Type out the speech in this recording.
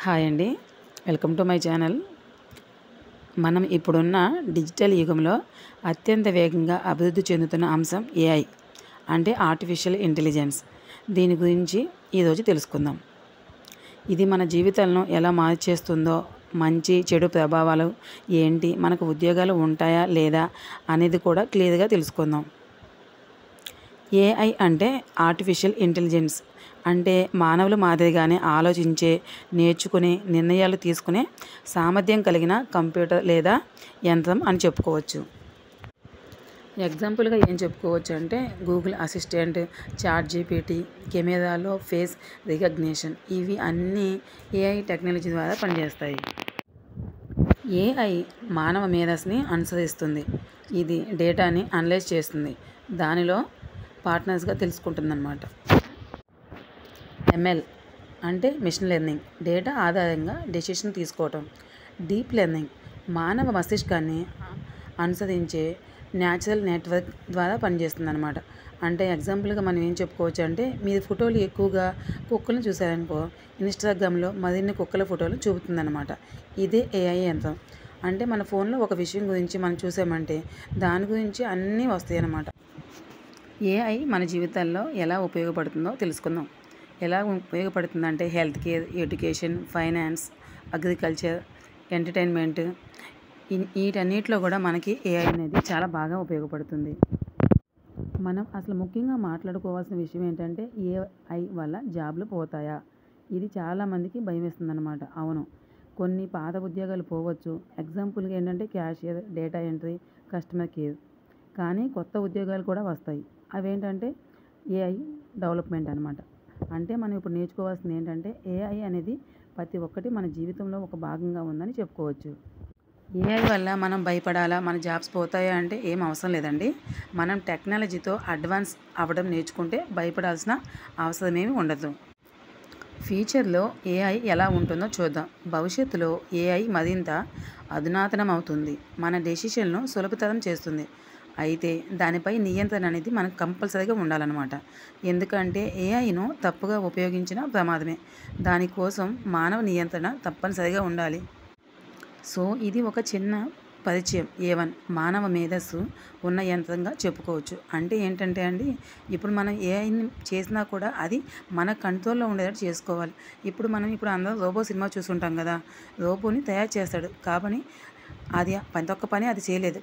Hi అండి. Welcome to my channel. మనం ఇప్పుడున్న డిజిటల్ యుగంలో అత్యంత వేగంగా అభివృద్ధి చెందుతున్న అంశం ఏఐ అంటే ఆర్టిఫిషియల్ ఇంటెలిజెన్స్. దీని గురించి ఈరోజు తెలుసుకుందాం. ఇది మన జీవితాలను ఎలా మార్చేస్తుందో, మంచి చెడు ప్రభావాలు ఏంటి, మనకు ఉద్యోగాలు ఉంటాయా లేదా అనేది కూడా క్లియర్గా తెలుసుకుందాం. ఏఐ అంటే ఆర్టిఫిషియల్ ఇంటెలిజెన్స్ అంటే మానవుల మాదిరిగానే ఆలోచించే, నేర్చుకునే, నిర్ణయాలు తీసుకునే సామర్థ్యం కలిగిన కంప్యూటర్ లేదా యంత్రం అని చెప్పుకోవచ్చు. ఎగ్జాంపుల్గా ఏం చెప్పుకోవచ్చు అంటే గూగుల్ అసిస్టెంట్, చాట్ జీపీటీ, కెమెరాలో ఫేస్ రికగ్నిషన్, ఇవి అన్నీ ఏఐ టెక్నాలజీ ద్వారా పనిచేస్తాయి. ఏఐ మానవ మేధస్సుని అనుసరిస్తుంది. ఇది డేటాని అనలైజ్ చేస్తుంది, దానిలో పార్ట్నర్స్గా తెలుసుకుంటుందన్నమాట. ఎంఎల్ అంటే మిషన్ లెర్నింగ్, డేటా ఆధారంగా డెసిషన్ తీసుకోవటం. డీప్ లెర్నింగ్ మానవ మస్తిష్కాన్ని అనుసరించే న్యాచురల్ నెట్వర్క్ ద్వారా పనిచేస్తుందన్నమాట. అంటే ఎగ్జాంపుల్గా మనం ఏం చెప్పుకోవచ్చు అంటే, మీరు ఫోటోలు ఎక్కువగా కుక్కలను చూసారనుకో, ఇన్స్టాగ్రామ్లో మరిన్ని కుక్కల ఫోటోలు చూపుతుందన్నమాట. ఇదే ఏఐ యంత్రం. అంటే మన ఫోన్లో ఒక విషయం గురించి మనం చూసామంటే దాని గురించి అన్నీ వస్తాయి అన్నమాట. ఏఐ మన జీవితాల్లో ఎలా ఉపయోగపడుతుందో తెలుసుకుందాం. ఎలా ఉపయోగపడుతుందంటే health care, education, finance, agriculture, entertainment, వీటన్నిటిలో కూడా మనకి ఏఐ అనేది చాలా బాగా ఉపయోగపడుతుంది. మనం అసలు ముఖ్యంగా మాట్లాడుకోవాల్సిన విషయం ఏంటంటే ఏఐ వల్ల జాబ్లు పోతాయా? ఇది చాలామందికి భయం వేస్తుందన్నమాట. అవును, కొన్ని పాత ఉద్యోగాలు పోవచ్చు. ఎగ్జాంపుల్గా ఏంటంటే cashier, data entry, customer care. కానీ కొత్త ఉద్యోగాలు కూడా వస్తాయి. అవేంటంటే ఏఐ డెవలప్మెంట్ అనమాట. అంటే మనం ఇప్పుడు నేర్చుకోవాల్సింది ఏంటంటే ఏఐ అనేది ప్రతి ఒక్కటి మన జీవితంలో ఒక భాగంగా ఉందని చెప్పుకోవచ్చు. ఏఐ వల్ల మనం భయపడాలా, మన జాబ్స్ పోతాయా అంటే ఏం అవసరం లేదండి. మనం టెక్నాలజీతో అడ్వాన్స్ అవ్వడం నేర్చుకుంటే భయపడాల్సిన అవసరమేమి ఉండదు. ఫ్యూచర్లో ఏఐ ఎలా ఉంటుందో చూద్దాం. భవిష్యత్తులో ఏఐ మరింత అధునాతనం అవుతుంది, మన డెసిషన్ను సులభతరం చేస్తుంది. అయితే దానిపై నియంత్రణ అనేది మనకు కంపల్సరీగా ఉండాలన్నమాట. ఎందుకంటే ఏఐను తప్పుగా ఉపయోగించిన ప్రమాదమే. దానికోసం మానవ నియంత్రణ తప్పనిసరిగా ఉండాలి. సో ఇది ఒక చిన్న పరిచయం. A1 మానవ మేధస్సు ఉన్న యంత్రంగా చెప్పుకోవచ్చు. అంటే ఏంటంటే అండి, ఇప్పుడు మనం ఏఐని చేసినా కూడా అది మన కంట్రోల్లో ఉండేటట్టు చేసుకోవాలి. ఇప్పుడు అందరం రోబో సినిమా చూసుంటాం కదా, రోబోని తయారు చేస్తాడు కాబట్టి అది ప్రతి ఒక్క పని అది చేయలేదు.